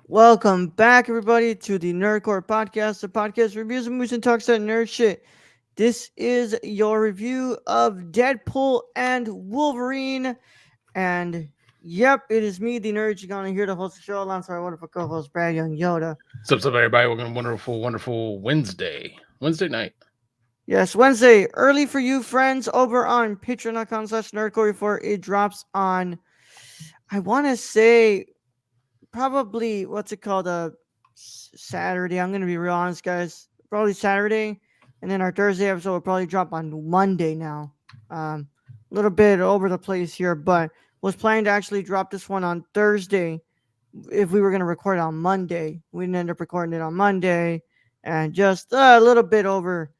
Welcome back, everybody, to the Nerdcore Podcast, the podcast reviews of movies and talks that nerd shit. This is your review of Deadpool and Wolverine. And yep, it is me, the nerd. You're gonna hear the host of the show alongside my wonderful co-host Brad Young Yoda. What's up, everybody? Welcome to wonderful Wednesday night. Yes, Wednesday, early for you friends over on patreon.com/nerdcore before it drops on, I want to say, probably, what's it called? Saturday. I'm gonna be real honest, guys. Probably Saturday, and then our Thursday episode will probably drop on Monday now. A little bit over the place here, but was planning to actually drop this one on Thursday if we were gonna record it on Monday. We didn't end up recording it on Monday, and just a little bit over,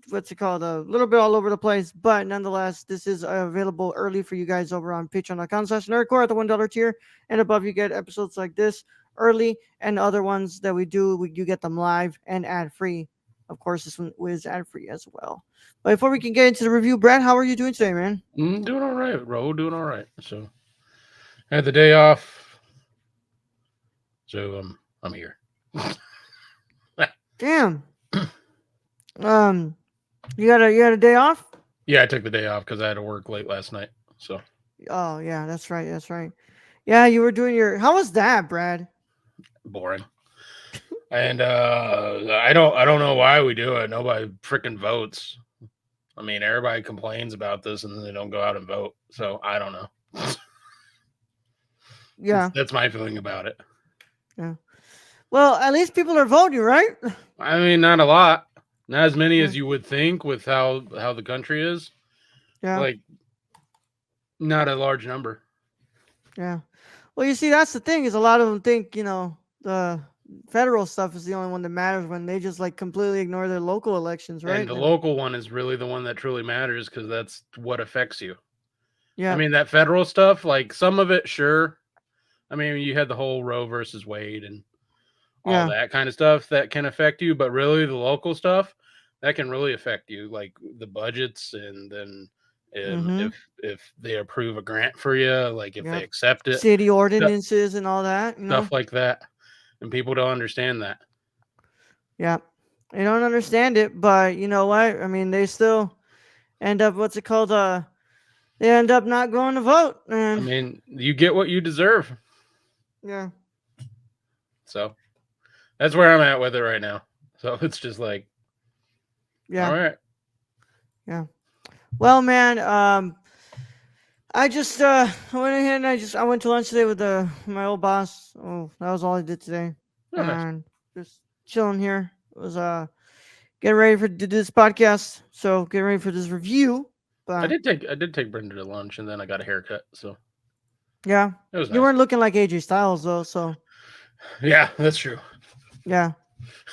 what's it called, a little bit all over the place, but nonetheless, this is available early for you guys over on patreon.com/nerdcore at the $1 tier and above. You get episodes like this early, and other ones that we do, you get them live and ad free. Of course, this one is ad free as well. But before we can get into the review, Brad, how are you doing today, man? Doing all right, bro. Doing all right. So, I had the day off, so I'm here. Damn. You had a day off? Yeah, I took the day off because I had to work late last night. So, Oh yeah, that's right. That's right. Yeah, you were doing your. How was that, Brad? boring. And I don't know why we do it. Nobody freaking votes. I mean, everybody complains about this and then they don't go out and vote. So I don't know. Yeah. That's my feeling about it. Yeah. Well, at least people are voting, right? I mean, not a lot. Not as many Yeah. as you would think with how the country is. Yeah. Like, not a large number. Yeah. Well, you see, that's the thing is a lot of them think, the federal stuff is the only one that matters when they just like completely ignore their local elections, right? And the local one is really the one that truly matters because that's what affects you. Yeah. I mean, that federal stuff, like some of it, sure. I mean, you had the whole Roe versus Wade and all that kind of stuff that can affect you, but really the local stuff that can really affect you, like the budgets, and then if they approve a grant for you, like if they accept it, city ordinances and all that, stuff like that, and people don't understand that. Yeah, they don't understand it, but you know what? I mean, they still end up what's it called? They end up not going to vote. I mean, you get what you deserve. Yeah. So that's where I'm at with it right now. So it's just like, yeah, all right. Yeah. Well, man, I just I went ahead and I went to lunch today with my old boss. Oh, that was all I did today. Oh, nice. And just chilling here. It was getting ready to do this podcast. So getting ready for this review. But I did take Brenda to lunch and then I got a haircut. So yeah, it was you nice. weren't looking like AJ Styles though. So yeah, that's true. Yeah,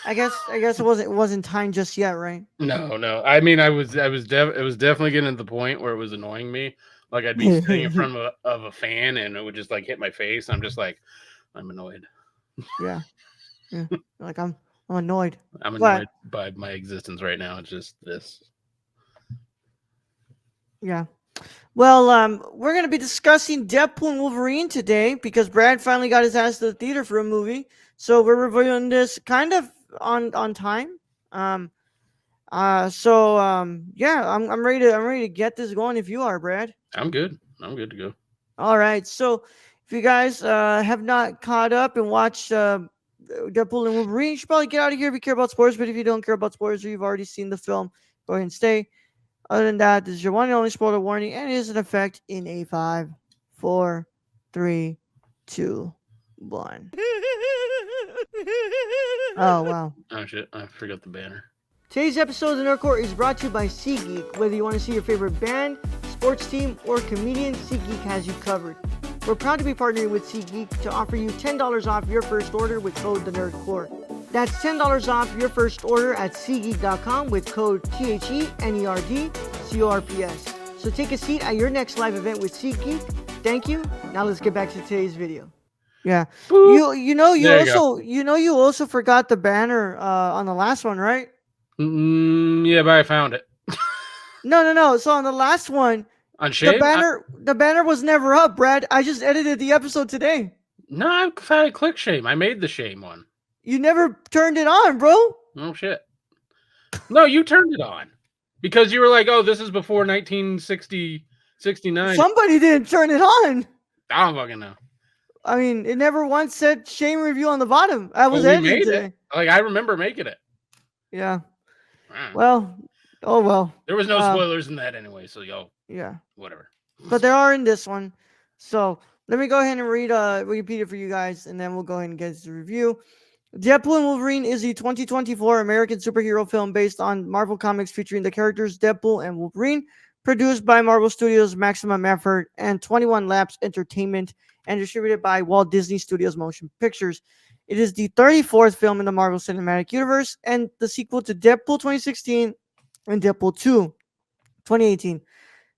I guess it wasn't time just yet, right? No. I mean, it was definitely getting to the point where it was annoying me. Like I'd be sitting in front of a fan and it would just like hit my face. I'm just like, I'm annoyed. Yeah. Like I'm annoyed. I'm annoyed by my existence right now. It's just this. Yeah. Well, we're gonna be discussing Deadpool and Wolverine today because Brad finally got his ass to the theater for a movie. So we're reviewing this kind of on time. Yeah, I'm ready to get this going if you are, Brad. I'm good to go. All right. So if you guys have not caught up and watched Deadpool and Wolverine, you should probably get out of here if you care about spoilers. But if you don't care about spoilers or you've already seen the film, go ahead and stay. Other than that, this is your one and only spoiler warning, and it is in effect in a 5, 4, 3, 2, 1. Oh, wow. Oh, shit. I forgot the banner. Today's episode of the Nerdcore is brought to you by SeatGeek. Whether you want to see your favorite band, sports team, or comedian, SeatGeek has you covered. We're proud to be partnering with SeatGeek to offer you $10 off your first order with code TheNerdCore. That's $10 off your first order at SeatGeek.com with code THENERDCORPS. So take a seat at your next live event with SeatGeek. Thank you. Now let's get back to today's video. Yeah. You also forgot the banner on the last one, right? Yeah, but I found it. No. So on the last one, on Shade, the banner was never up, Brad. I just edited the episode today. No, I've had a click shame. I made the shame one. You never turned it on, bro. Oh shit. No, you turned it on because you were like, "Oh, this is before 1960, 69." Somebody didn't turn it on. I don't fucking know. I mean, it never once said shame review on the bottom. I But was we editing made it. today. Like I remember making it. Yeah. Ah. Well, oh well. There was no spoilers in that anyway, so yo, Yeah. whatever. But there are in this one. So let me go ahead and read Wikipedia for you guys, and then we'll go ahead and get to the review. Deadpool and Wolverine is a 2024 American superhero film based on Marvel Comics featuring the characters Deadpool and Wolverine, produced by Marvel Studios' Maximum Effort and 21 Labs Entertainment, and distributed by Walt Disney Studios Motion Pictures. It is the 34th film in the Marvel Cinematic Universe and the sequel to Deadpool 2016 and Deadpool 2 2018.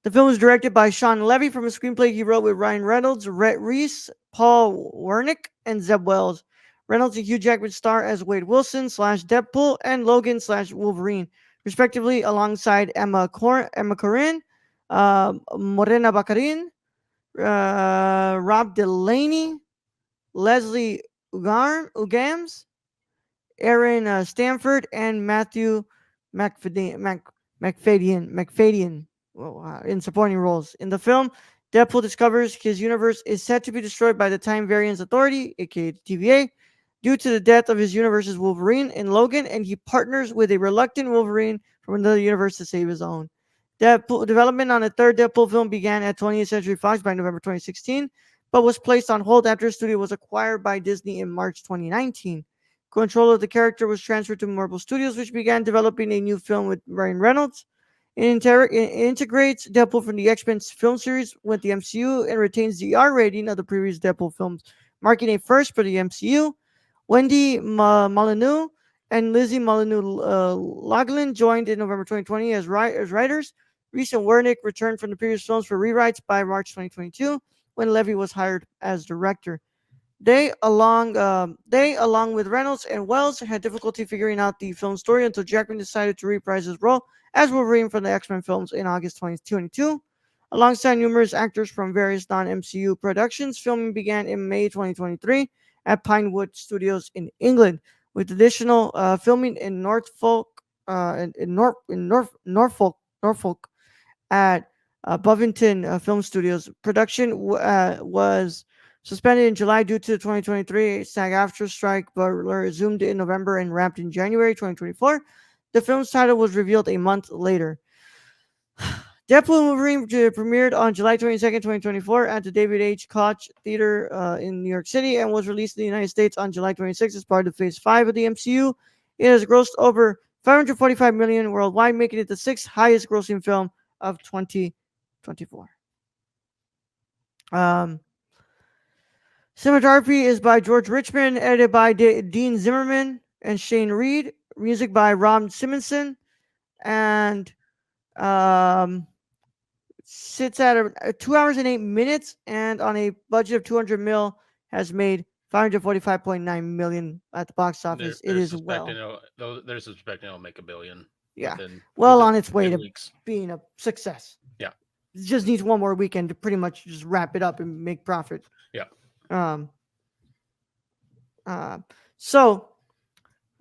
The film was directed by Sean Levy from a screenplay he wrote with Ryan Reynolds, Rhett Reese, Paul Wernick, and Zeb Wells. Reynolds and Hugh Jackman star as Wade Wilson slash Deadpool and Logan slash Wolverine, respectively, alongside Emma Corrin, Morena Baccarin, Rob Delaney, Leslie Ugams, Aaron Stanford, and Matthew McFadyen in supporting roles. In the film, Deadpool discovers his universe is set to be destroyed by the Time Variance Authority, aka the TVA, due to the death of his universe's Wolverine and Logan, and he partners with a reluctant Wolverine from another universe to save his own. Deadpool, development on a third Deadpool film began at 20th Century Fox by November 2016, but was placed on hold after the studio was acquired by Disney in March 2019. Control of the character was transferred to Marvel Studios, which began developing a new film with Ryan Reynolds. It integrates Deadpool from the X-Men film series with the MCU and retains the R rating of the previous Deadpool films, marking a first for the MCU. Wendy Molyneux and Lizzie Molyneux Loughlin joined in November 2020 as writers. Reese and Wernick returned from the previous films for rewrites by March 2022 when Levy was hired as director. Along with Reynolds and Wells, had difficulty figuring out the film's story until Jackman decided to reprise his role as Wolverine from the X-Men films in August 2022. Alongside numerous actors from various non-MCU productions, filming began in May 2023 at Pinewood Studios in England, with additional filming in Norfolk at Bovington Film Studios. Production was suspended in July due to the 2023 SAG-AFTRA strike, but resumed in November and wrapped in January 2024. The film's title was revealed a month later. Deadpool and Wolverine premiered on July 22nd, 2024 at the David H. Koch Theater in New York City and was released in the United States on July 26th as part of Phase 5 of the MCU. It has grossed over $545 million worldwide, making it the sixth highest grossing film of 2024. Cinematography is by George Richmond, edited by Dean Zimmerman and Shane Reed. Music by Rob Simonson, and sits at 2 hours and 8 minutes, and on a budget of 200 mil, has made 545.9 million at the box office. It is well. They're suspecting it'll make $1 billion. Yeah. Well, on its way to weeks. Being a success. Yeah. It just needs one more weekend to pretty much just wrap it up and make profit. Yeah. So,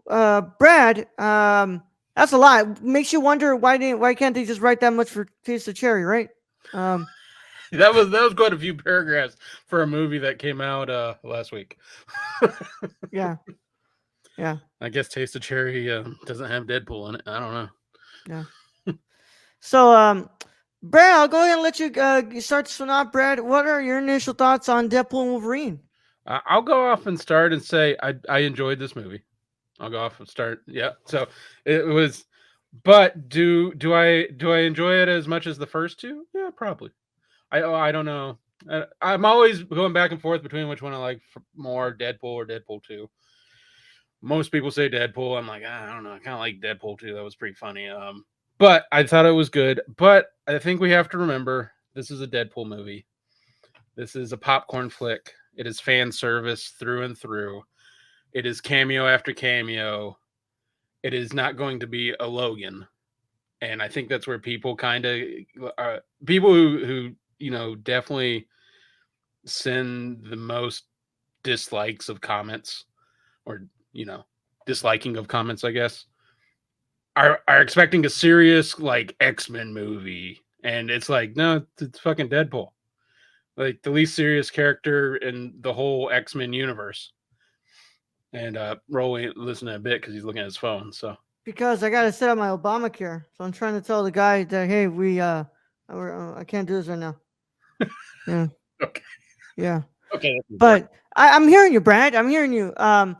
Brad, that's a lot. Makes you wonder why can't they just write that much for Taste of Cherry, right? That was quite a few paragraphs for a movie that came out last week. Yeah. I guess Taste of Cherry doesn't have Deadpool in it. I don't know. Yeah. So, Brad, I'll go ahead and let you start this one off. Brad, what are your initial thoughts on Deadpool and Wolverine? I'll go off and start and say I enjoyed this movie. I'll go off and start. Yeah. So it was, but do I enjoy it as much as the first two? Yeah, probably. I don't know. I'm always going back and forth between which one I like more, Deadpool or Deadpool 2. Most people say Deadpool. I'm like, I don't know. I kind of like Deadpool 2. That was pretty funny. But I thought it was good. But I think we have to remember this is a Deadpool movie. This is a popcorn flick. It is fan service through and through. It is cameo after cameo. It is not going to be a Logan. And I think that's where people kind of people who definitely send the most dislikes of comments, or disliking of comments, I guess, are expecting a serious like X-Men movie, and it's like, no, it's fucking Deadpool, like the least serious character in the whole X-Men universe. And Roll ain't listening a bit because he's looking at his phone. So Because I gotta set up my Obamacare, so I'm trying to tell the guy that hey, I can't do this right now. Yeah, okay, yeah. okay, But I'm hearing you, Brad. I'm hearing you. I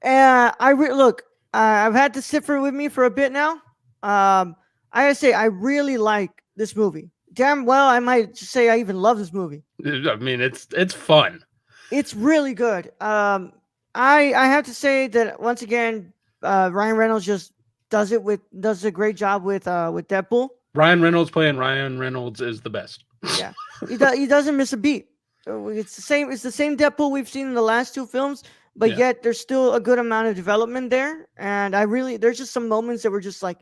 look. I've had to sit for it with me for a bit now. I gotta say, I really like this movie. Damn well, I might just say I even love this movie. I mean, it's fun. It's really good. I have to say that once again, Ryan Reynolds just does a great job with Deadpool. Ryan Reynolds playing Ryan Reynolds is the best. Yeah, he doesn't miss a beat. It's the same. It's the same Deadpool we've seen in the last two films, but Yeah. yet there's still a good amount of development there. And there's just some moments that were just like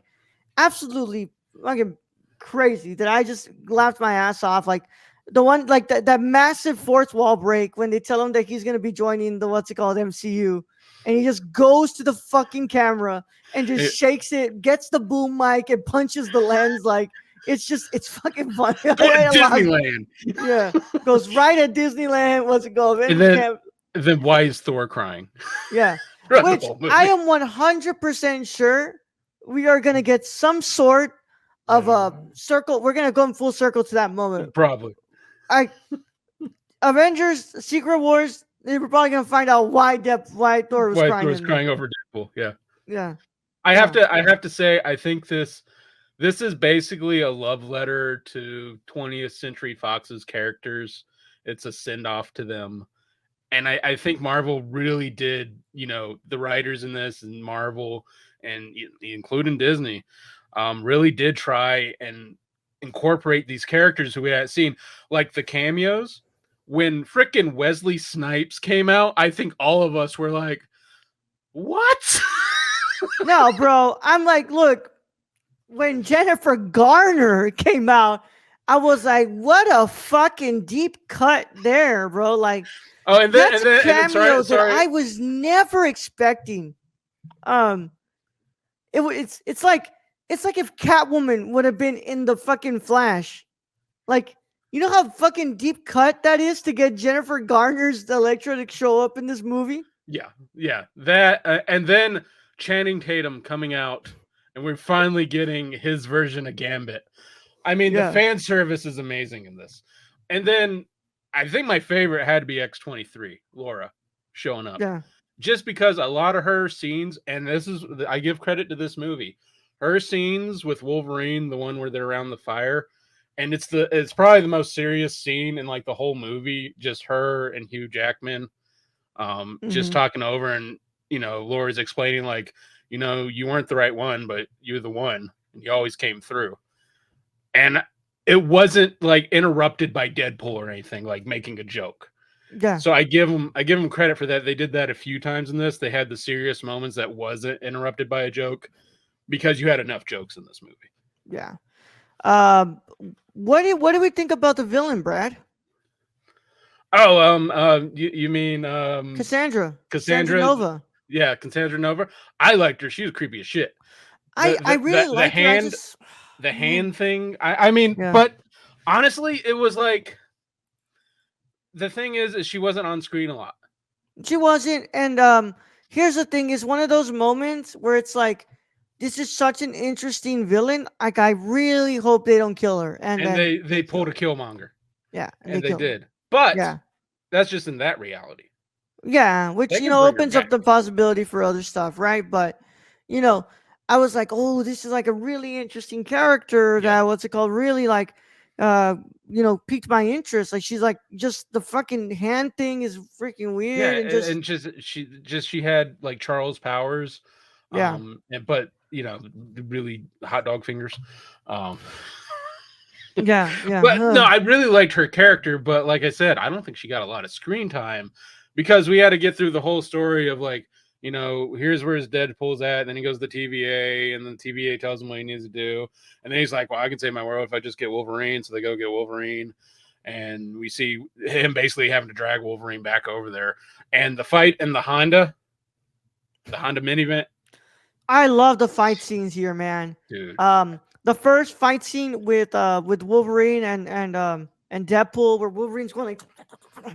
absolutely fucking crazy that I just laughed my ass off. Like the one, like that massive fourth wall break when they tell him that he's gonna be joining the what's it called MCU, and he just goes to the fucking camera and just shakes it, gets the boom mic, and punches the lens like. It's fucking funny. Disneyland. Yeah, goes right at Disneyland. What's it called? And then why is Thor crying? Yeah, which I am 100% sure we are gonna get some sort of a circle. We're gonna go in full circle to that moment. Probably. Avengers: Secret Wars. They were probably gonna find out why Thor was crying. Thor was crying over Deadpool. Yeah. Yeah. I have to say, I think this is basically a love letter to 20th Century Fox's characters. It's a send off to them. And I think Marvel really did, the writers in this and Marvel and including Disney, really did try and incorporate these characters who we hadn't seen, like the cameos. When frickin' Wesley Snipes came out, I think all of us were like, what? No, bro. I'm like, look, when Jennifer Garner came out, I was like, what a fucking deep cut there, bro. Like, that's a cameo that I was never expecting. It's like if Catwoman would have been in the fucking Flash. Like, you know how fucking deep cut that is to get Jennifer Garner's Elektra to show up in this movie? Yeah. That and then Channing Tatum coming out, and we're finally getting his version of Gambit. I mean, the fan service is amazing in this. And then I think my favorite had to be X-23, Laura, showing up. Yeah. Just because a lot of her scenes, and I give credit to this movie, her scenes with Wolverine, the one where they're around the fire, and it's probably the most serious scene in like the whole movie, just her and Hugh Jackman just talking over, and Laura's explaining like, you weren't the right one, but you're the one, and you always came through. And it wasn't like interrupted by Deadpool or anything, like making a joke. Yeah. So I give them credit for that. They did that a few times in this. They had the serious moments that wasn't interrupted by a joke, because you had enough jokes in this movie. Yeah. What do we think about the villain, Brad? Oh, you mean Cassandra Nova? Yeah, Cassandra Nova. I liked her. She was creepy as shit. I really liked her. The hand thing. I mean, but honestly, it was like, the thing is she wasn't on screen a lot. She wasn't, and here's the thing: is one of those moments where it's like, this is such an interesting villain. Like, I really hope they don't kill her. And then they pulled a Killmonger. Yeah, and they did. But that's just in that reality. Yeah, which opens up the possibility for other stuff, right? But I was like, oh, this is like a really interesting character that really like piqued my interest. Like, she's like, just the fucking hand thing is freaking weird. She had like Charles powers. But really hot dog fingers. Yeah. But no, I really liked her character, but like I said, I don't think she got a lot of screen time, because we had to get through the whole story of like, here's where his Deadpool's at, and then he goes to the TVA, and then the TVA tells him what he needs to do, and then he's like, well, I can save my world if I just get Wolverine, so they go get Wolverine, and we see him basically having to drag Wolverine back over there, and the fight in the Honda minivan, I love the fight scenes here, man. dude. The first fight scene with Wolverine and Deadpool, where Wolverine's going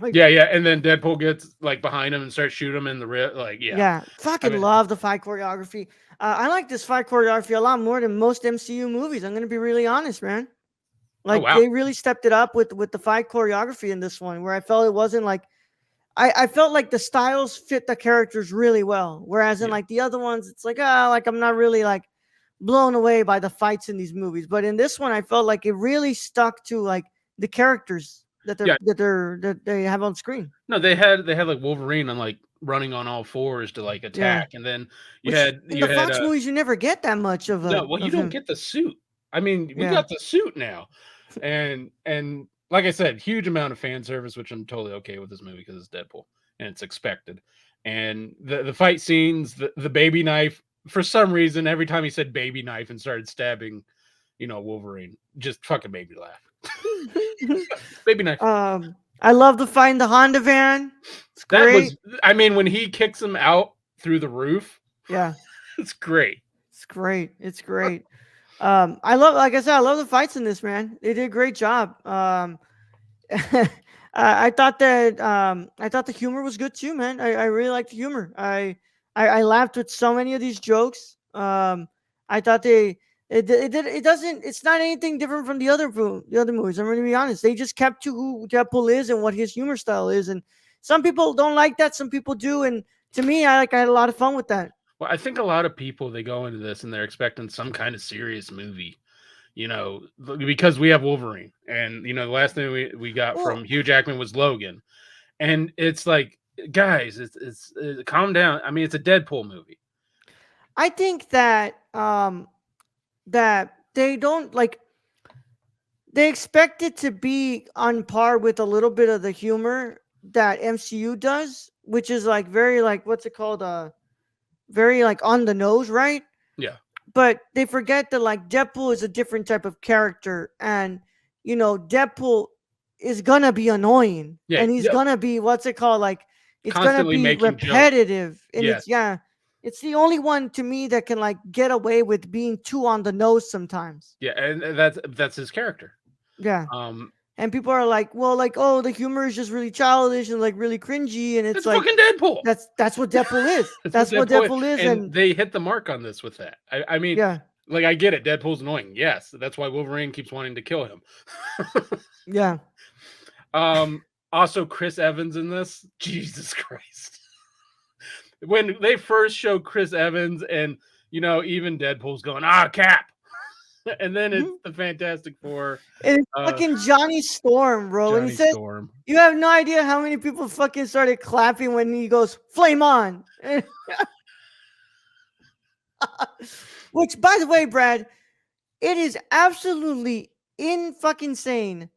like Yeah, yeah, and then Deadpool gets like behind him and starts shooting him in the rib. Like, yeah, yeah, I fucking mean, love the fight choreography. I like this fight choreography a lot more than most MCU movies. I'm gonna be really honest, man. oh Like wow, they really stepped it up with the fight choreography in this one, where I felt it wasn't like I felt like the styles fit the characters really well. Whereas in yeah, like the other ones, it's like like I'm not really like blown away by the fights in these movies. But in this one, I felt like it really stuck to like the characters yeah. that they have on screen. No, they had like Wolverine on like running on all fours to like Yeah, attack, and then you which had in you the had Fox movies you never get that much no, well, you of don't him. get the suit. I mean, we Yeah, got the suit now, and like I said, huge amount of fan service, which I'm totally okay with this movie because it's Deadpool and it's expected. And the fight scenes, the baby knife, for some reason, every time he said baby knife and started stabbing, Wolverine, just fucking made me laugh. Baby knife. I love the fight in the Honda van. It's That great. was, I mean, when he kicks him out through the roof, Yeah, it's great. it's great. It's great. I love, like I said, I love the fights in this, man. They did a great job. I thought the humor was good too, man. I really liked the humor. I laughed with so many of these jokes. I thought it doesn't it's not anything different from the other movies. I'm going to be honest. They just kept to who Deadpool is and what his humor style is, and some people don't like that. Some people do, and to me, I had a lot of fun with that. Well, I think a lot of people they go into this and they're expecting some kind of serious movie, because we have Wolverine, and the last thing we got Well, from Hugh Jackman was Logan, and it's like, guys, it's calm down. I mean, it's a Deadpool movie. I think that they don't like they expect it to be on par with a little bit of the humor that MCU does, which is like very like what's it called? Very like on the nose, right? Yeah, But they forget that like Deadpool is a different type of character, and Deadpool is gonna be annoying, yeah, and he's yeah. gonna be what's it called? Like it's gonna Constantly be making jokes. repetitive, and Yes, it's the only one to me that can like get away with being too on the nose sometimes. yeah, and that's his character. Yeah. Um, And people are like, well, like, oh, the humor is just really childish and like really cringy, and it's it's like fucking Deadpool. that's what Deadpool is. That's what That's what Deadpool is, Deadpool is, and and they hit the mark on this with that. I mean, yeah, like I get it. Deadpool's annoying. Yes, that's why Wolverine keeps wanting to kill him. yeah. Also Chris Evans in this. Jesus Christ. When they first show Chris Evans and even Deadpool's going, Cap. And then it's Mhm. the Fantastic Four. And it's Uh fucking Johnny Storm, bro. And he Johnny says, Storm. you have no idea how many people fucking started clapping when he goes, flame on. Which, by the way, Brad, it is absolutely in fucking insane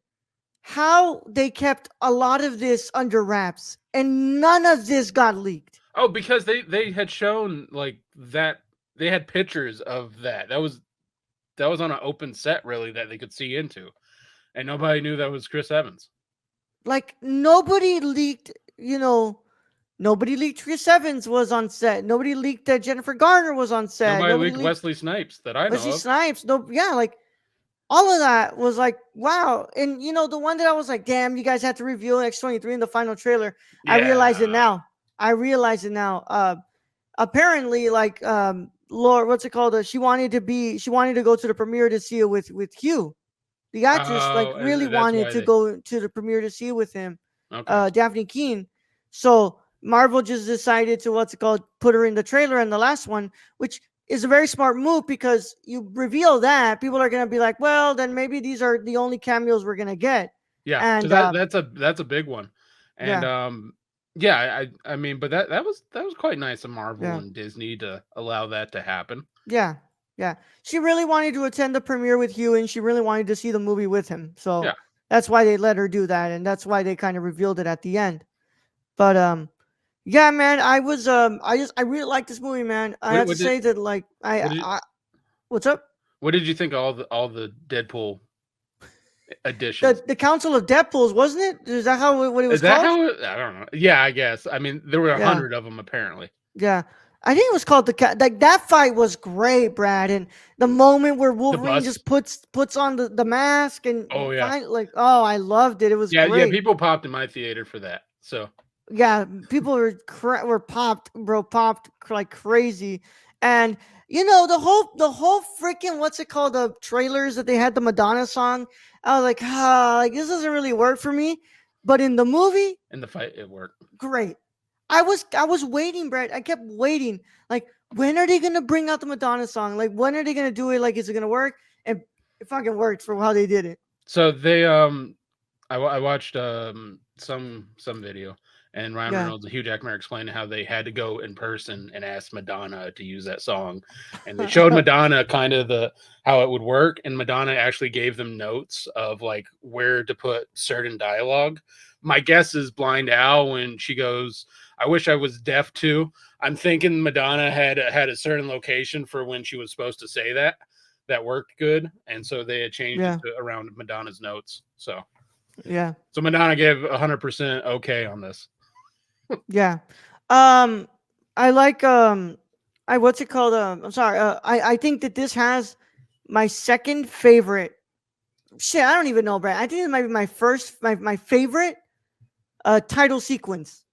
how they kept a lot of this under wraps and none of this got leaked. Oh, because they had shown like that they had pictures of that. That was on an open set really that they could see into. And nobody knew that was Chris Evans. Like, nobody leaked Chris Evans was on set. Nobody leaked that Jennifer Garner was on set. Nobody Nobody leaked leaked Wesley Snipes that I Wesley know of. Snipes. No, yeah, like all of that was like, wow. And the one that I was like, damn, you guys had to reveal X-23 in the final trailer. I realize it Yeah. now. I realize it now. Apparently, like, Laura, what's it called? She wanted to go to the premiere to see it with Hugh. The actress like Oh, really and that's wanted why to they go to the premiere to see it with him, okay. Daphne Keene. So Marvel just decided to what's it called put her in the trailer in the last one, which is a very smart move because you reveal that people are gonna be like, well, then maybe these are the only cameos we're gonna get. Yeah, And because that's a big one. And yeah, yeah, I mean, but that was quite nice of Marvel yeah, and Disney to allow that to happen. yeah, yeah. She really wanted to attend the premiere with Hugh, and she really wanted to see the movie with him. So Yeah. that's why they let her do that, and that's why they kind of revealed it at the end. But yeah, man, I really like this movie, man. I What, have to what did say that like what did what's up? what did you think of all the Deadpool additions. The Council of Deadpools, wasn't it? Is that what it Is was that called? how I don't know. Yeah, I guess. I mean, there were a Yeah, hundred of them apparently. yeah. I think it was called like that fight was great, Brad. And the moment where The Wolverine bus. just puts on the mask Oh and yeah. find like, oh, I loved it. It was Yeah, yeah, great. people popped in my theater for that. So, Yeah, people were popped, bro, popped like crazy. And the whole freaking what's it called, the trailers that they had the Madonna song. I was like, like this doesn't really work for me. But in the movie, in the fight it worked. great. I was waiting, Brett. I kept waiting. Like, when are they gonna bring out the Madonna song? Like, when are they gonna do it? Like, is it gonna work? And it fucking worked for how they did it. So they I watched some video, and Ryan Yeah. Reynolds and Hugh Jackman explaining how they had to go in person and ask Madonna to use that song, and they showed Madonna kind of the how it would work, and Madonna actually gave them notes of like where to put certain dialogue. My guess is Blind Owl when she goes, "I wish I was deaf too." I'm thinking Madonna had a certain location for when she was supposed to say that worked good, and so they had changed it Yeah. to around Madonna's notes. Yeah. So Madonna gave 100% okay on this. Yeah. Um I like I what's it called? I'm sorry. I think that this has my second favorite. Shit, I don't even know, Brad. I think it might be my favorite title sequence.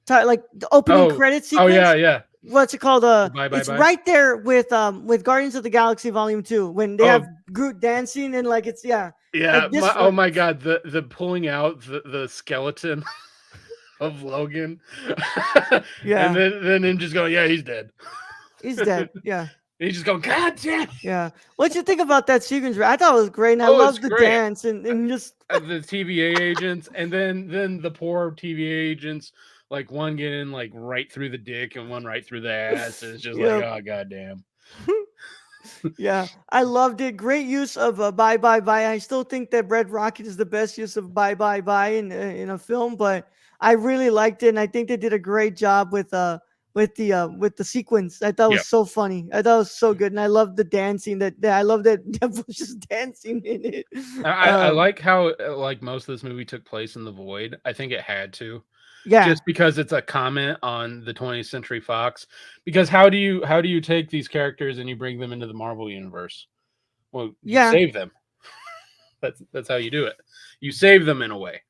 Like the opening Oh, credit oh yeah, sequence. yeah. What's it called? Bye, bye, It's bye. right there with Guardians of the Galaxy Volume 2 when they Oh, have Groot dancing and like it's yeah. yeah. Like this Oh one. my God, the pulling out the skeleton of Logan, and Yeah. then him just going, yeah, he's dead. He's dead. Yeah. And he's just going, God damn. Yeah. What you think about that sequence? I thought it was great, and I Oh, it's love the great. dance and just The TVA agents, and then the poor TVA agents, like one getting like right through the dick and one right through the ass. It's just like, yeah, oh goddamn. yeah. I loved it. Great use of "Bye Bye Bye." I still think that Red Rocket is the best use of "Bye Bye Bye" in a film, but I really liked it, and I think they did a great job with the sequence. I thought it Yeah. was so funny. I thought it was so good, and I love the dancing. That I love that Dev was just dancing in it. I like how like most of this movie took place in the void. I think it had to, Yeah, just because it's a comment on the 20th Century Fox. Because how do you take these characters and you bring them into the Marvel universe? Well, you yeah, save them. That's how you do it. You save them in a way.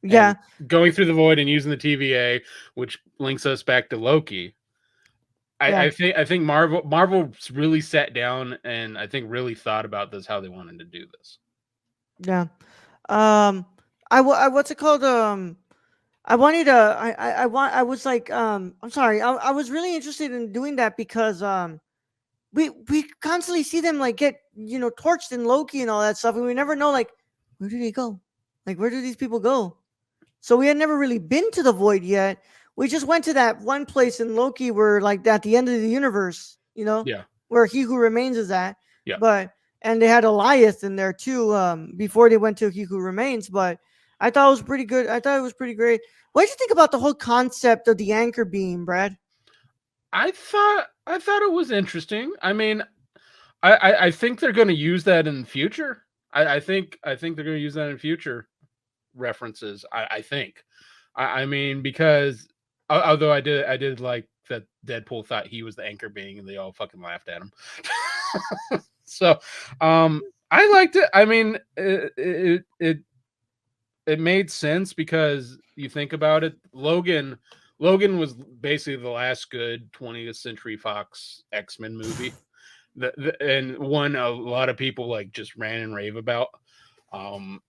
And yeah, going through the void and using the TVA, which links us back to Loki. yeah, I think Marvel really sat down and I think really thought about this how they wanted to do this. yeah. Um, I what's it called? I wanted to. I want. I was like. I'm sorry. I was really interested in doing that because we constantly see them like get torched in Loki and all that stuff, and we never know like where do they go? Like where do these people go? So we had never really been to the void yet. We just went to that one place in Loki where like at the end of the universe, Yeah, where He Who Remains is at. yeah. But and they had Elias in there too, before they went to He Who Remains. But I thought it was pretty good. I thought it was pretty great. What did you think about the whole concept of the anchor beam, Brad? I thought it was interesting. I mean, I think they're going to use that in the future. I think they're going to use that in future references. I think. I mean, because although I did like that Deadpool thought he was the anchor being, and they all fucking laughed at him. So, I liked it. I mean, it made sense because you think about it. Logan was basically the last good 20th Century Fox X-Men movie, and one a lot of people like just ran and rave about. Um,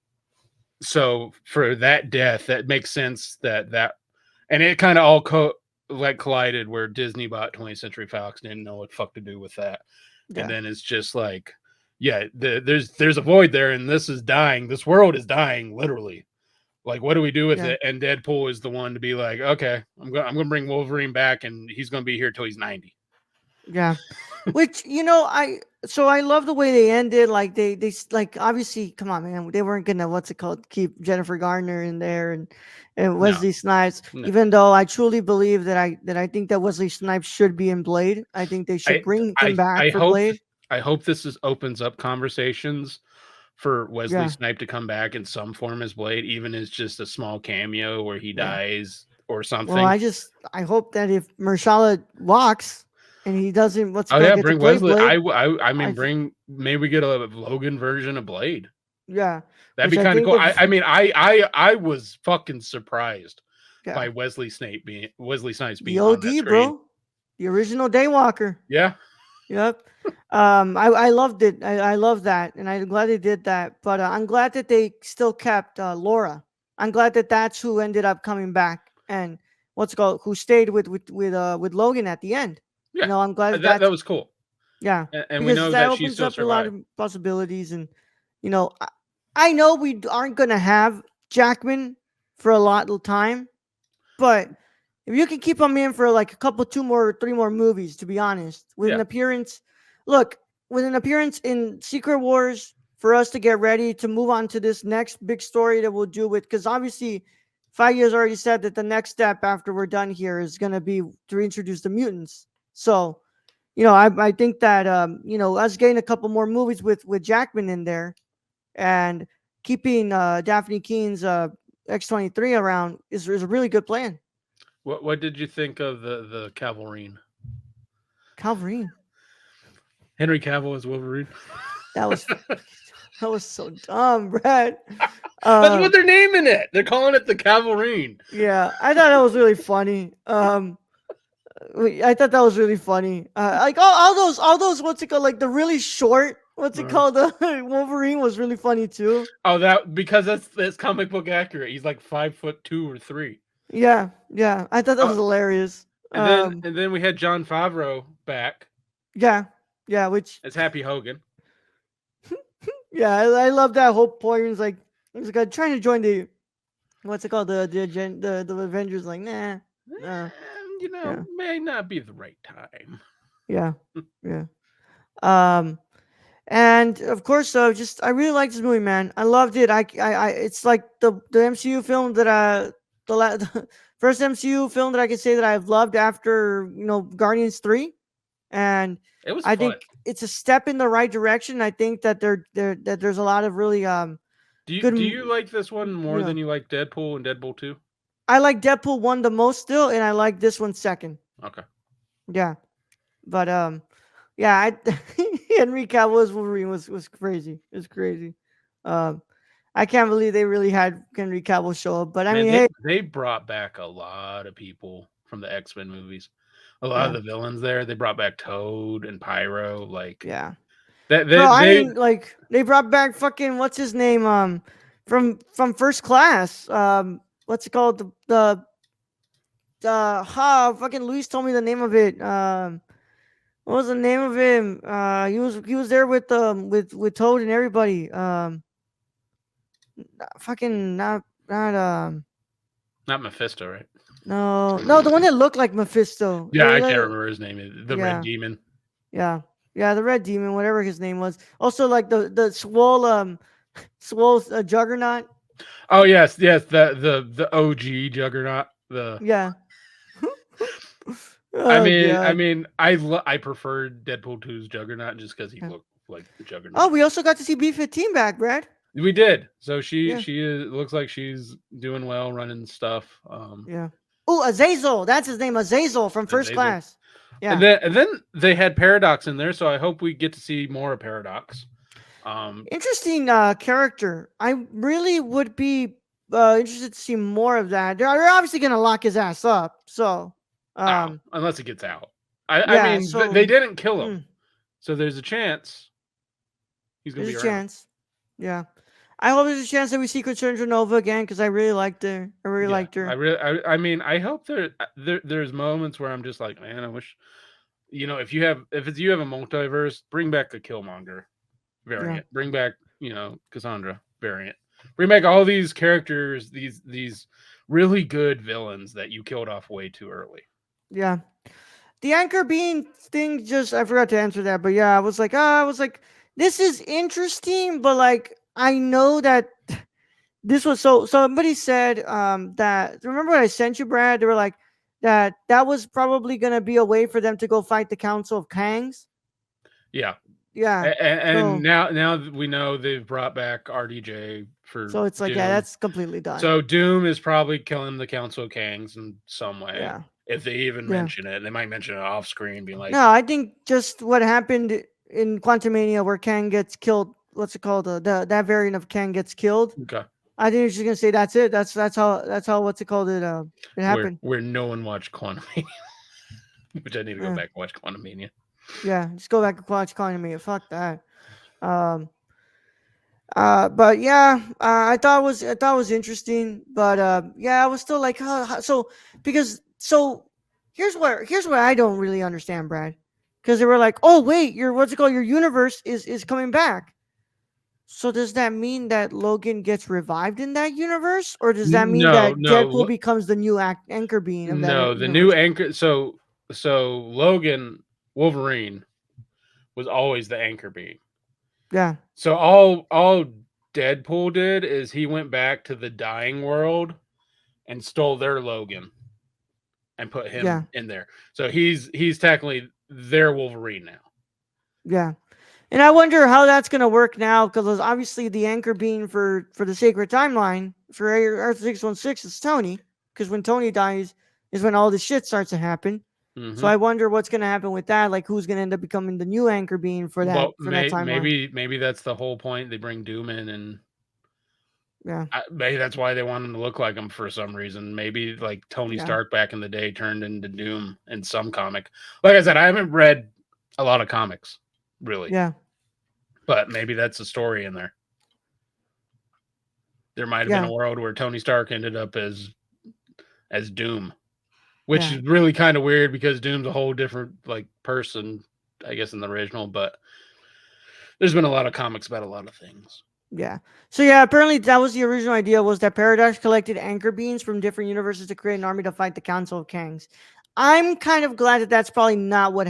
so for that death, that makes sense and it kind of all like collided where Disney bought 20th Century Fox, didn't know what fuck to do with that, and Yeah, then it's just like, yeah, there's a void there, and this is dying. This world is dying, literally. Like, what do we do with yeah, it? And Deadpool is the one to be like, okay, I'm gonna bring Wolverine back, and he's gonna be here till he's 90. yeah. Which I love the way they ended. Like like obviously, come on, man, they weren't gonna what's it called keep Jennifer Garner in there and No, Wesley Snipes. no. Even though I truly believe that I think that Wesley Snipes should be in Blade. I think they should I bring him I back I for hope Blade. I hope this opens up conversations for Wesley Yeah. Snipe to come back in some form as Blade, even as just a small cameo where he Yeah. dies or Well, something. I hope that if Marshala walks and he doesn't, what's it Oh called, yeah, get to bring play Wesley. Blade. I mean, I th- bring maybe we get a Logan version of Blade. yeah, That'd which be I kind of think cool. the I mean, I was fucking surprised yeah by Wesley Snipes the being on that OD, screen. bro, the original Daywalker. Yeah, Yep. I loved it. I love that, and I'm glad they did that. But I'm glad that they still kept Laura. I'm glad that that's who ended up coming back, and what's it called, who stayed with Logan at the end. You yeah, know, I'm glad that that that's was cool, yeah, and we because know that that she opens still up a lot survived. of possibilities, and you know, I know aren't gonna have Jackman for a lot of time, but if you can keep him in for like a couple, two more, three more movies, to be honest, with an Yeah, appearance, look, with an appearance in Secret Wars for us to get ready to move on to this next big story that we'll do with, because obviously, Feige has already said that the next step after we're done here is going to be to reintroduce the mutants. So, you know, I think that you know, us getting a couple more movies with Jackman in there and keeping Daphne Keene's X-23 around is a really good plan. what did you think of the Cavalrine? Calvary. Henry Cavill as Wolverine. That was that was so dumb, Brad. That's what Um, they're naming it. They're calling it the Cavalrine. yeah, I thought that was really funny. I thought that was really funny. Like all those what's it called? Like the really short. What's it Uh, called? Wolverine was really funny too. oh, that because that's comic book accurate. He's like 5'2" or 3. Yeah, yeah. I thought that was Uh, hilarious. and then we had John Favreau back Yeah, yeah. Which as Happy Hogan. yeah, I love that whole point. He's like trying to join the what's it called the Avengers. Like nah, yeah, May not be the right time. yeah, yeah. Um, and of course, just I really liked this movie, man. I loved it. It's like the MCU film that the first MCU film that I can say that I've loved after Guardians 3, and It was I fun. think it's a step in the right direction. I think that that there's a lot of really good, Do you like this one you more know. than you like Deadpool and Deadpool 2? I like Deadpool 1 the most still, and I like this one second. Okay. Yeah, but yeah, Henry Cavill's Wolverine was crazy. It was crazy. Um, I can't believe they really had Henry Cavill show up. But I Man, mean, hey, they brought back a lot of people from the X-Men movies. A lot of yeah, the villains there. They brought back Toad and Pyro. Like yeah, that bro. I they mean, like they brought back fucking what's his name from First Class. What's it called? Fucking Luis told me the name of it. What was the name of him? He was there with Toad and everybody. Fucking not not Mephisto, right? no, the one that looked like Mephisto. Yeah, I can't remember his name. The Red Yeah, Demon. yeah, yeah. The Red Demon, whatever his name was. Also, like the swole swole Juggernaut. Oh yes, the OG Juggernaut. The Yeah. I Oh mean, I god. mean, I preferred Deadpool 2's Juggernaut just because he Yeah. looked like the Oh, Juggernaut. we also got to see B-15 back, Brad. We did. So she Yeah, she is, looks like she's doing well, running stuff. yeah. Oh, Azazel. That's his name, Azazel from First Azazel. Class. Yeah. And then they had Paradox in there, so I hope we get to see more of Paradox. Interesting character. I really would be interested to see more of that. They're obviously going to lock his ass up. So, Oh, um, unless it gets out. I yeah. mean, they So, didn't kill him, mm, so there's a chance he's gonna there's be a around. chance. Yeah. I hope there's a chance that we see Cassandra Nova again because I really liked her. I really Yeah, liked her. I mean, I hope there's moments where I'm just like, man, I wish, if you have a multiverse, bring back the Killmonger Yeah. variant, bring back Cassandra variant, bring back all these characters, these really good villains that you killed off way too early. Yeah. The anchor being thing just I forgot to answer that, but yeah, I was like, this is interesting, but like I know that this was so somebody said that remember what I sent you, Brad? They were like that was probably gonna be a way for them to go fight the Council of Kangs. Yeah, Yeah. And So now that we know they've brought back RDJ for so it's like, yeah, Doom. that's completely done. So Doom is probably killing the Council of Kangs in some way. Yeah. If they even Yeah. mention it, they might mention it off screen, being like, No, I think just what happened in Quantumania where Kang gets killed. What's it called? The that variant of Kang gets killed. okay, I think it's just gonna say that's it. That's how what's it called? It happened. where no one watched Quantum Mania, which I need to go Yeah. back and watch Quantum Mania. Yeah. Just go back and watch Quantumania. Fuck that. Um. But yeah, I thought it was interesting, but yeah, I was still like, so because so here's where I don't really understand, Brad, because they were like, oh wait, your what's it called, your universe is coming back. So does that mean that Logan gets revived in that universe, or does that mean No, that no, Deadpool becomes the new anchor being of that no. The new universe? anchor. So Logan Wolverine was always the anchor being. Yeah, So all Deadpool did is he went back to the dying world and stole their Logan and put yeah, him in there. So he's technically their Wolverine now. yeah. And I wonder how that's gonna work now, because obviously the anchor being for the sacred timeline for Earth 616 is Tony, because when Tony dies is when all this shit starts to happen. So Hmm. I wonder what's gonna happen with that. Like, who's gonna end up becoming the new anchor being Well, for that timeline? maybe that's the whole point. They bring Doom in, and Yeah, maybe that's why they want him to look like him for some reason. Maybe like Tony yeah, Stark back in the day turned into Doom in some comic. Like I said, I haven't read a lot of comics, really, yeah, but maybe that's a story in there. There might have been yeah, a world where Tony Stark ended up as Doom, which yeah, is really kind of weird because Doom's a whole different like person, I guess, in the original. But there's been a lot of comics about a lot of things. yeah. So yeah, apparently that was the original idea, was that Paradox collected anchor beings from different universes to create an army to fight the Council of Kangs. I'm kind of glad that that's probably not what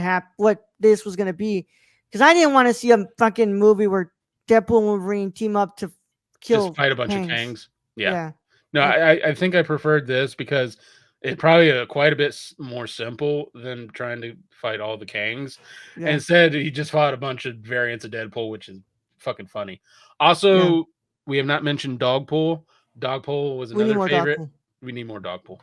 this was gonna be, because I didn't want to see a fucking movie where Deadpool and Wolverine team up to Just kill fight a bunch of Kangs. Kangs. Yeah. Yeah, No, like, I think I preferred this because it's probably quite a bit more simple than trying to fight all the Kangs. yeah, Instead, he just fought a bunch of variants of Deadpool, which is fucking funny. yeah. Also, we have not mentioned Dogpool. Dogpool was We need another more favorite. Deadpool. We need more Dogpool.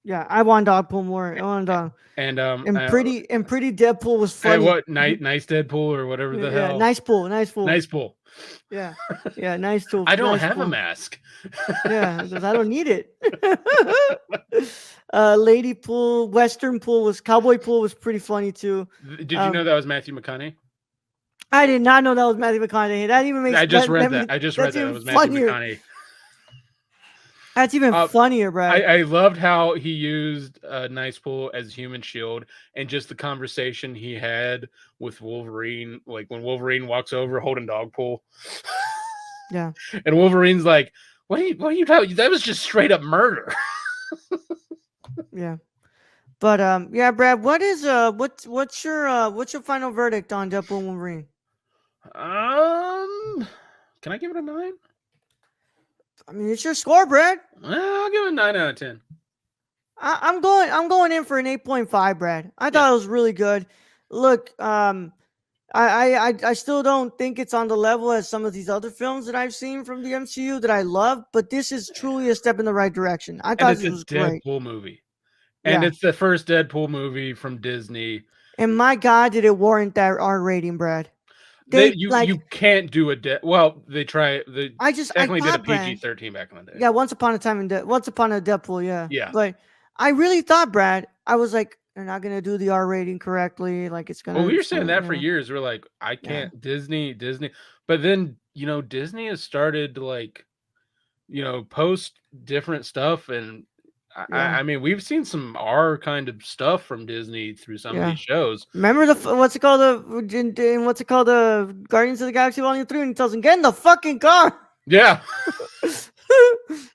Yeah, I want Deadpool more. I want dog. And And pretty Deadpool was hey, funny. what nice Deadpool or whatever the Yeah, hell. nice pool. Nice pool. Yeah, yeah, I don't nice have a pool. mask. Yeah, because I don't need it. Lady pool, Western pool was Cowboy pool was pretty funny too. Did you know Um, that was Matthew McConaughey? I did not know that was Matthew McConaughey. That even makes I just read that. that I just read that's that. It even was Matthew funnier. McConaughey. That's even Uh, funnier, Brad. I loved how he used Nice Pool as human shield and just the conversation he had with Wolverine. Like when Wolverine walks over holding Dogpool, Yeah, and Wolverine's like, what are you talking? That was just straight up murder." yeah. But yeah, Brad. What's your final verdict on Deadpool and Wolverine? Can I give it a 9? I mean, it's your score, Brad. I'll give it a 9 out of 10. I'm going in for an 8.5, Brad. I Yeah, thought it was really good. Look, I still don't think it's on the level as some of these other films that I've seen from the MCU that I love, but this is truly a step in the right direction. I and thought it's this a was great. Deadpool movie, and Yeah. it's the first Deadpool movie from Disney. And my God, did it warrant that R rating, Brad? They They you can't do a well. They I technically did a thought, Brad. PG-13 back in the day. Yeah, Once Upon a Deadpool, yeah. Yeah. But I really thought, Brad, I was like, they're not gonna do the R rating correctly. Like Well, we were it's saying gonna, that for years. We're like, I yeah, can't Disney, but then Disney has started to like post different stuff, and yeah, I mean we've seen some R kind of stuff from Disney through some of yeah. these shows. Remember what's it called, what's it called, the Guardians of the Galaxy Volume 3, and he tells him, get in the fucking car. Yeah,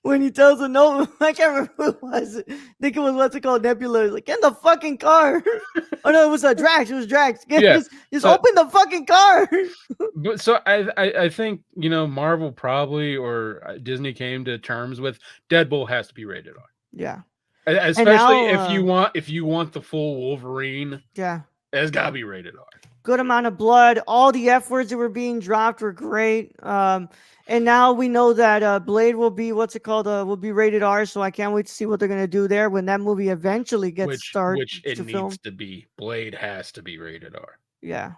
When he tells him, no, I can't remember who it was. I think it was, what's it called, Nebula. He's like, get in the fucking car. Oh no, it was Drax. It was Drax. yeah. Just So, open the fucking car. but so I think Marvel probably or Disney came to terms with Deadpool has to be rated R. Yeah. And Especially now, if you want the full Wolverine, yeah. it's gotta be rated R. good amount of blood. All the F words that were being dropped were great. And now we know that Blade will be will be rated R. So I can't wait to see what they're gonna do there when that movie eventually gets started which it to needs film. to be. Blade has to be rated R. Yeah,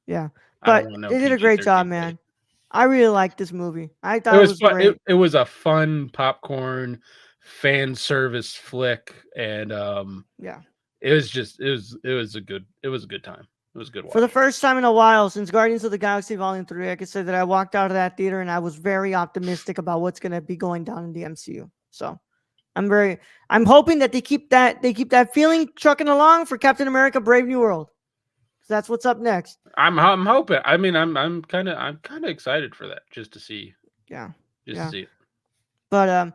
yeah. I don't But want no they did a PG great job, 13 Blade. man. I really liked this movie. I It thought it was was fun. great. It was a fun popcorn fan service flick, and Yeah. it was a good time. It was a good For the watch. first time in a while since Guardians of the Galaxy Volume 3, I could say that I walked out of that theater and I was very optimistic about what's going to be going down in the MCU. So, I'm hoping that they keep that feeling trucking along for Captain America Brave New World. Cuz that's what's up next. I'm hoping. I mean, I'm kind of excited for that just to see Yeah. just to Yeah. see it. But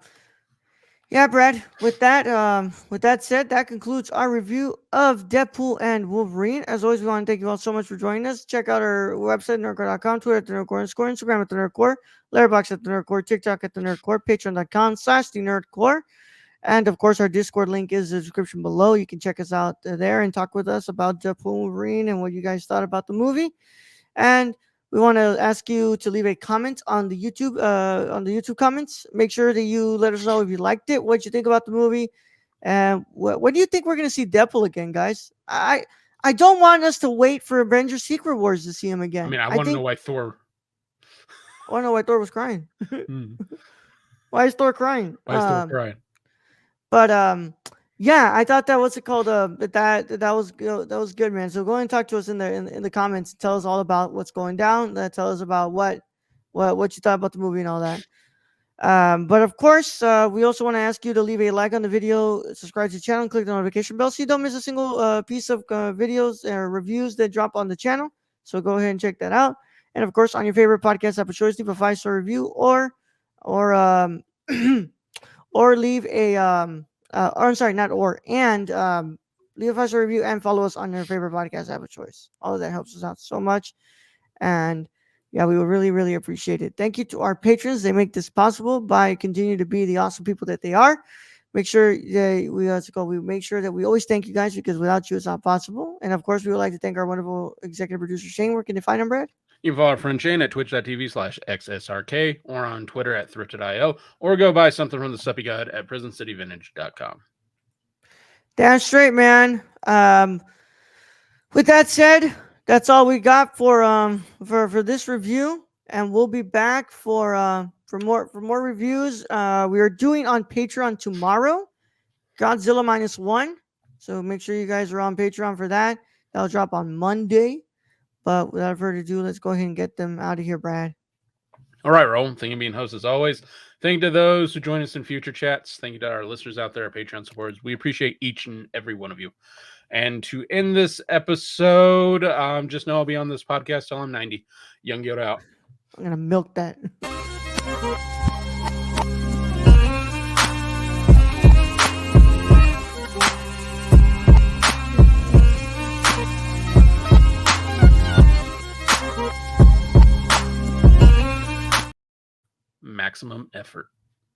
yeah, Brad, with that said, that concludes our review of Deadpool and Wolverine. As always, we want to thank you all so much for joining us. Check out our website, nerdcore.com, Twitter at the Nerdcore underscore, Instagram at the Nerdcore, Letterboxd at the Nerdcore, TikTok at the Nerdcore, Patreon.com/the Nerdcore. And of course, our Discord link is in the description below. You can check us out there and talk with us about Deadpool and Wolverine and what you guys thought about the movie. And we want to ask you to leave a comment on the YouTube comments. Make sure that you let us know if you liked it, what you think about the movie, and what do you think we're gonna see Deadpool again, guys? I don't want us to wait for Avengers Secret Wars to see him I again. mean, I I want to know think why Thor. I want to know why Thor was crying. Hmm, Why is Thor crying? why is Thor crying? But yeah, I thought that what's it called? That was good, man. So go and talk to us in the comments. Tell us all about what's going down. Tell us about what you thought about the movie and all that. But of course, we also want to ask you to leave a like on the video, subscribe to the channel, and click the notification bell so you don't miss a single piece of videos or reviews that drop on the channel. So go ahead and check that out. And of course, on your favorite podcast app of choice, leave a 5-star review or or leave a or I'm sorry, not or and leave a 5-star review and follow us on your favorite podcast app of choice. All of that helps us out so much, and yeah, we would really, really appreciate it. Thank you to our patrons; they make this possible by continuing to be the awesome people that they are. Make sure that we make sure that we always thank you guys because without you, it's not possible. And of course, we would like to thank our wonderful executive producer Shane. Where can they find him, Brad? You can follow our friend Shane at twitch.tv/XSRK or on Twitter at thrifted.io or go buy something from the Suppy God at PrisonCityVintage.com. Damn straight, man. With that said, that's all we got for this review, and we'll be back for more reviews. We are doing on Patreon tomorrow, Godzilla -1. So make sure you guys are on Patreon for that. That'll drop on Monday. But without further ado, let's go ahead and get them out of here, Brad. All right, Roll. Thank you for being host as always. Thank you to those who join us in future chats. Thank you to our listeners out there, our Patreon supporters. We appreciate each and every one of you. And to end this episode, just know I'll be on this podcast till I'm 90. Young Yoda out. I'm gonna milk that. Maximum effort.